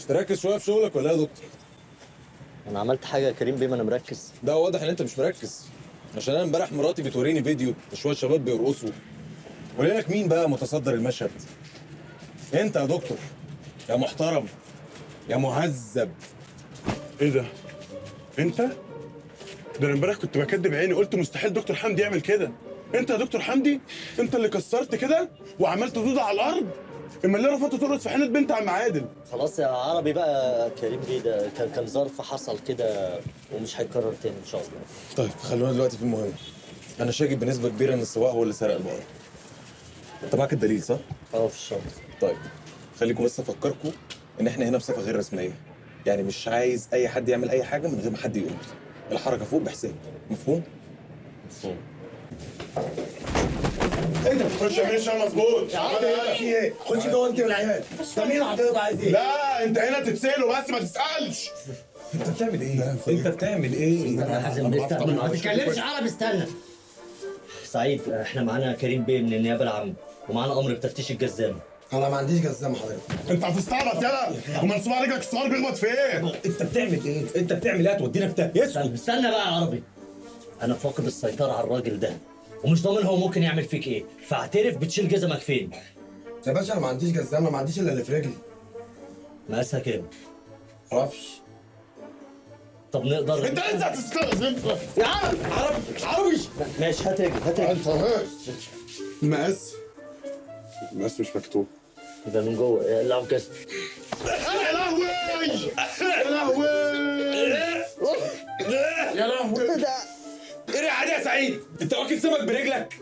مش تركز شويه في شغلك ولا إيه يا دكتور؟ انا عملت حاجه يا كريم بيه ما انا مركز. ده واضح ان انت مش مركز، عشان انا امبارح مراتي بتوريني فيديو شويه شباب بيرقصوا. قول لك مين بقى متصدر المشهد؟ انت يا دكتور، يا محترم، يا مهذب. ايه ده؟ انت؟ ده انا امبارح كنت بكدب عيني، قلت مستحيل دكتور حمدي يعمل كده. انت يا دكتور حمدي؟ انت اللي كسرت كده وعملت دودة على الارض؟ اما اللي رفضت ترقص في حنة بنت عم عادل. خلاص يا عربي بقى يا كريم بيه، ده كان ظرف حصل كده ومش هيتكرر تاني ان شاء الله. طيب خلونا دلوقتي في المهم. انا شاكك بنسبه كبيره ان السواق هو اللي سرق البقره. انت معاك الدليل صح؟ اه في الشنطه. طيب خليكم بس افكركم ان احنا هنا بصفه غير رسميه، يعني مش عايز اي حد يعمل اي حاجه من غير ما حد يقول. الحركه فوق بحساب، مفهوم؟ مفهوم. ايه ده؟ خش يا باشا مظبوط. في ايه؟ خش جوه انت والعيال. ده مين حضرتك عايز ايه؟ لا انت هنا تتسأله بس ما تسألش. انت بتعمل ايه؟ انت بتعمل ايه؟ ما تتكلمش عربي، استنى. سعيد، احنا معانا كريم بيه من النيابه العامه ومعانا امر بتفتيش الجزام. انا ما عنديش جزامه حضرتك. انت هتستعبط يلا. امال صباع رجلك الصغير بيخبط في ايه؟ انت بتعمل ايه؟ انت بتعمل ايه؟ هتودينا في ده. استنى بقى يا عربي. انا فاقد السيطره على الراجل ده ومش ضامن هو ممكن يعمل فيك ايه، فاعترف بتشيل جزمك فين. يا باشا انا ما عنديش جزامه، ما عنديش الا اللي في رجلي. مقاسها كام؟ معرفش. طب نقدر انت لسه هتستأذن. يا عربي. ماشي، هات رجل هات رجل. انت هات. المقاس المقاس مش مكتوب. يبقى من جوه اقلعه كده. يا لهوي يا لهوي يا لهوي. ايه يا عادي يا سعيد؟ انت واكل سمك برجلك؟